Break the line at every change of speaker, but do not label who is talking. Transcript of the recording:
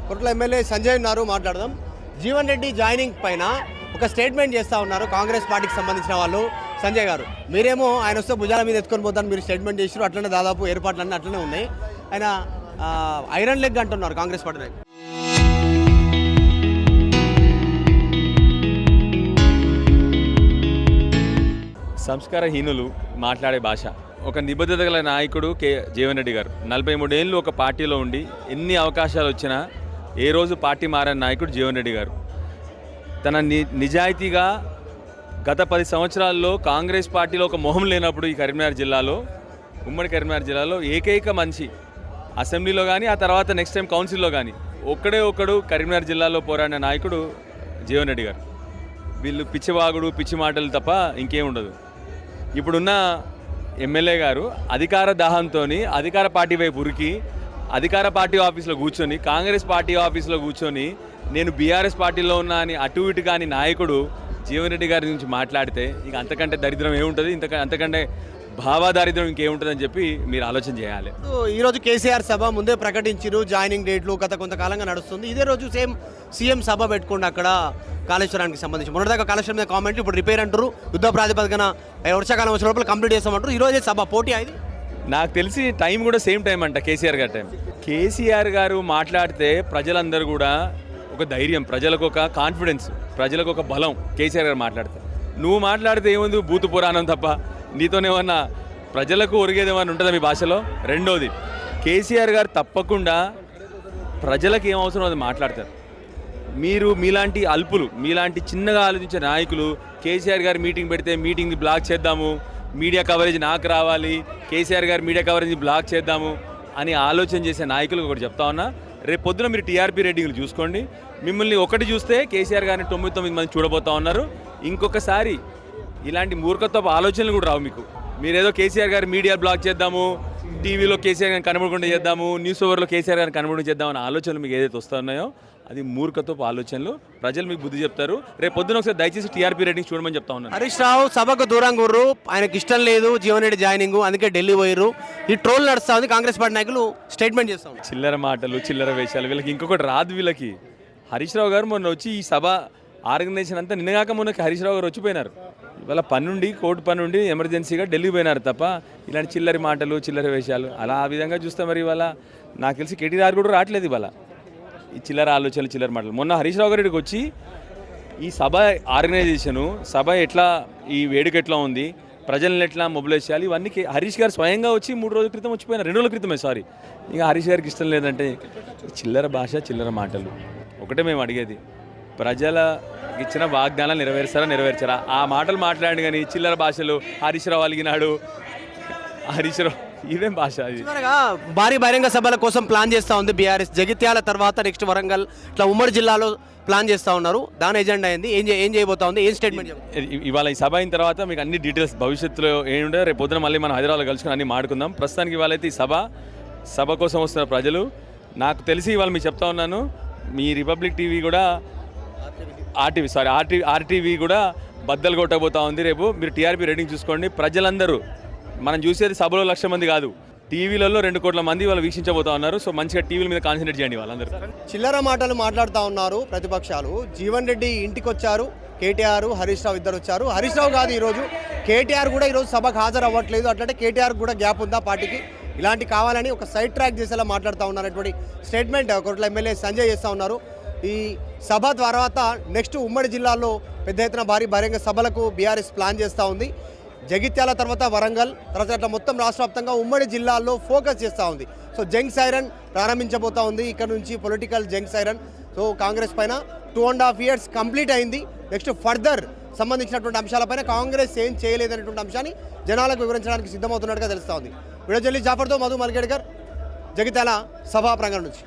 కొట్ల ఎమ్మెల్యే సంజయ్ ఉన్నారు, మాట్లాడదాం. జీవన్ రెడ్డి జాయినింగ్ పైన ఒక స్టేట్మెంట్ చేస్తూ ఉన్నారు కాంగ్రెస్ పార్టీకి సంబంధించిన వాళ్ళు. సంజయ్ గారు, మీరేమో ఆయన వస్తే భుజాల మీద ఎత్తుకొని పోతాను మీరు స్టేట్మెంట్ చేసారు, అట్లనే దాదాపు ఏర్పాట్లన్నీ అట్లనే ఉన్నాయి. ఆయన ఐరన్ లెగ్ అంటున్నారు కాంగ్రెస్ పార్టీ.
సంస్కారహీనులు మాట్లాడే భాష. ఒక నిబద్ధత గల నాయకుడు జీవన్ రెడ్డి గారు 43 ఏళ్ళు ఒక పార్టీలో ఉండి ఎన్ని అవకాశాలు వచ్చినా ఏ రోజు పార్టీ మారని నాయకుడు జీవన్ రెడ్డి గారు. తన నిజాయితీగా గత 10 సంవత్సరాల్లో కాంగ్రెస్ పార్టీలో ఒక మొహం లేనప్పుడు ఈ కరీంనగర్ జిల్లాలో, ఉమ్మడి కరీంనగర్ జిల్లాలో ఏకైక మనిషి అసెంబ్లీలో కానీ ఆ తర్వాత నెక్స్ట్ టైం కౌన్సిల్లో కానీ ఒక్కడు కరీంనగర్ జిల్లాలో పోరాడిన నాయకుడు జీవన్ రెడ్డి గారు. వీళ్ళు పిచ్చివాగుడు పిచ్చి మాటలు తప్ప ఇంకేం ఉండదు. ఇప్పుడున్న ఎమ్మెల్యే గారు అధికార దాహంతో అధికార పార్టీ వైపు ఉరికి అధికార పార్టీ ఆఫీస్లో కూర్చొని కాంగ్రెస్ పార్టీ ఆఫీస్లో కూర్చొని నేను బీఆర్ఎస్ పార్టీలో ఉన్నా అని అటు ఇటు కాని నాయకుడు జీవన్ రెడ్డి గారి గురించి మాట్లాడితే ఇక అంతకంటే దరిద్రం ఏముంటుంది, అంతకంటే భావాదారిద్ర్యం ఇంకేముంటుందని చెప్పి మీరు ఆలోచన చేయాలి.
ఈరోజు కేసీఆర్ సభ ముందే ప్రకటించారు, జాయినింగ్ డేట్లు గత కొంతకాలంగా నడుస్తుంది. ఇదే రోజు సేమ్ సీఎం సభ పెట్టుకోండి అక్కడ కాళేశ్వరానికి సంబంధించి. మొన్నటిదాకా కాళేశ్వరం మీద కామెంట్లు, ఇప్పుడు రిపేర్ అంటారు, యుద్ధ ప్రాతిపదికన వర్షాకాలం వచ్చే లోపల కంప్లీట్ చేస్తామంటారు. ఈరోజే సభ పోటీ అయింది.
నాకు తెలిసి టైం కూడా సేమ్ టైం అంట కేసీఆర్ గారి టైం. కేసీఆర్ గారు మాట్లాడితే ప్రజలందరూ కూడా ఒక ధైర్యం, ప్రజలకు ఒక కాన్ఫిడెన్స్, ప్రజలకు ఒక బలం. కేసీఆర్ గారు మాట్లాడితే నువ్వు మాట్లాడితే ఏముంది భూతు పురాణం తప్ప నీతోనేమన్నా ప్రజలకు ఒరిగేదేమన్నా ఉంటుందా మీ భాషలో? రెండోది, కేసీఆర్ గారు తప్పకుండా ప్రజలకు ఏం అవసరం అది మాట్లాడతారు. మీరు మీలాంటి అల్పులు, మీలాంటి చిన్నగా ఆలోచించే నాయకులు కేసీఆర్ గారు మీటింగ్ పెడితే మీటింగ్ని బ్లాక్ చేద్దాము, మీడియా కవరేజ్ నాకు రావాలి, కేసీఆర్ గారు మీడియా కవరేజ్ని బ్లాక్ చేద్దాము అని ఆలోచన చేసే నాయకులకు ఒకటి చెప్తా ఉన్నా. రేపు పొద్దున మీరు టీఆర్పీ రేటింగ్లు చూసుకోండి. మిమ్మల్ని ఒకటి చూస్తే కేసీఆర్ గారిని 99 మంది చూడబోతా ఉన్నారు. ఇంకొకసారి ఇలాంటి మూర్ఖత్వపు ఆలోచనలు కూడా రావు మీకు. మీరేదో కేసీఆర్ గారు మీడియా బ్లాక్ చేద్దాము, టీవీలో కేసీఆర్ గారిని కనబడకుండా చేద్దాము, న్యూస్ ఓవర్లో కేసీఆర్ గారిని కనబడకుండా చేద్దామని ఆలోచనలు మీకు ఏదైతే వస్తున్నాయో అది మూర్ఖత్వపు ఆలోచనలు. ప్రజలు మీకు బుద్ధి చెప్తారు. రేపు పొద్దున ఒకసారి దయచేసి టీఆర్పీ రేటింగ్స్ చూడమని చెప్తా ఉన్నాను.
హరీష్ రావు సభకు దూరంగా ఉర్రు, ఆయనకి ఇష్టం లేదు జీవన్ రెడ్డి జాయినింగ్, అందుకే ఢిల్లీ పోయిర్రు. ఈ ట్రోల్ నడుస్తా ఉంది, కాంగ్రెస్ పార్టీ నాయకులు స్టేట్మెంట్ చేస్తా ఉన్నారు.
చిల్లర మాటలు, చిల్లర వేషాలు, వీళ్ళకి ఇంకొకటి రాదు. వీళ్ళకి హరీష్ రావు గారు మొన్న వచ్చి ఈ సభ ఆర్గనైజేషన్ అంతా నిన్నగాక మొన్నకి హరీష్ రావు గారు వచ్చిపోయినారు. ఇవాళ కోర్టు పనుండి ఎమర్జెన్సీగా ఢిల్లీ పోయినారు తప్ప ఇలాంటి చిల్లరి మాటలు, చిల్లర వేషాలు అలా ఆ విధంగా చూస్తే మరి ఇవాళ నాకు తెలిసి కేటీఆర్ కూడా రావట్లేదు ఇవాళ ఈ చిల్లర ఆలోచనలు, చిల్లర మాటలు. మొన్న హరీష్ రావు గారికి వచ్చి ఈ సభ ఆర్గనైజేషను, సభ ఎట్లా, ఈ వేడుక ఎట్లా ఉంది, ప్రజలను ఎట్లా మొబిలైజ్ చేయాలి, ఇవన్నీ హరీష్ గారు స్వయంగా వచ్చి 3 రోజుల క్రితం వచ్చిపోయినారు, 2 రోజుల క్రితమే సారీ. ఇక హరీష్ గారికి ఇష్టం లేదంటే చిల్లర భాష, చిల్లర మాటలు. ఒకటే మేము అడిగేది, ప్రజలకు ఇచ్చిన వాగ్దానాలు నెరవేర్చారా? ఆ మాటలు మాట్లాడి కానీ చిల్లర భాషలు, హరీష్ రావు అలిగినాడు, హరీష్ రావు, ఇదేం భాష?
భారీ బహిరంగ సభల కోసం ప్లాన్ చేస్తూ ఉంది బీఆర్ఎస్. జగిత్యాల తర్వాత నెక్స్ట్ వరంగల్, ఇట్లా ఉమ్మడి జిల్లాలో ప్లాన్ చేస్తూ ఉన్నారు. దాని ఎజెండా అయింది, ఏం చేయబోతా ఉంది, ఏం స్టేట్మెంట్?
ఇవాళ ఈ సభ అయిన తర్వాత మీకు అన్ని డీటెయిల్స్ భవిష్యత్తులో ఏంటంటే రేపు పొద్దున మళ్ళీ మనం హైదరాబాద్లో కలుసుకుని అన్ని మాట్లాడుకుందాం. ప్రస్తుతానికి ఇవాళ అయితే ఈ సభ కోసం వస్తున్న ప్రజలు, నాకు తెలిసి ఇవాళ మీకు చెప్తా ఉన్నాను, మీ రిపబ్లిక్ టీవీ కూడా ఆర్టీవీ కూడా బద్దలు కొట్టబోతా ఉంది. రేపు మీరు టీఆర్పీ రేటింగ్ చూసుకోండి. ప్రజలందరూ మనం చూసేది సభలో 1,00,000 మంది కాదు, టీవీలలో 2 కోట్ల మంది వాళ్ళు వీక్షించబోతా ఉన్నారు. సో మంచిగా టీవీల మీద కాన్సన్ట్రేట్ చేయండి వాళ్ళందరూ.
చిల్లర మాటలు మాట్లాడుతూ ఉన్నారు ప్రతిపక్షాలు. జీవన్ రెడ్డి ఇంటికి వచ్చారు, కేటీఆర్, హరీష్ రావు ఇద్దరు వచ్చారు. హరీష్ రావు కాదు ఈరోజు, కేటీఆర్ కూడా ఈరోజు సభకు హాజరు అవ్వట్లేదు. అట్లంటే కేటీఆర్ కూడా గ్యాప్ ఉందా పార్టీకి? ఇలాంటి కావాలని ఒక సైడ్ ట్రాక్ చేసేలా మాట్లాడుతూ ఉన్నటువంటి స్టేట్మెంట్ కొట్ల ఎమ్మెల్యే సంజయ్ చేస్తూ ఉన్నారు. ఈ సభ తర్వాత నెక్స్ట్ ఉమ్మడి జిల్లాలో పెద్ద ఎత్తున భారీ బహిరంగ సభలకు బీఆర్ఎస్ ప్లాన్ చేస్తూ ఉంది. జగిత్యాల తర్వాత వరంగల్, తర్వాత అట్లా మొత్తం రాష్ట్ర వ్యాప్తంగా ఉమ్మడి జిల్లాల్లో ఫోకస్ చేస్తూ ఉంది. సో జంగ్ సైరన్ ప్రారంభించబోతూ ఉంది ఇక్కడ నుంచి, పొలిటికల్ జంగ్ సైరన్. సో కాంగ్రెస్ పైన 2.5 years కంప్లీట్ అయింది. నెక్స్ట్ ఫర్దర్ సంబంధించినటువంటి అంశాలపైన కాంగ్రెస్ ఏం చేయలేదనేటువంటి అంశాన్ని జనాలకు వివరించడానికి సిద్ధమవుతున్నట్టుగా తెలుస్తూ ఉంది. వీడియో జర్నలిస్ట్ జాఫర్తో మధు మల్కేడ్కర్, జగిత్యాల సభా ప్రాంగణం నుంచి.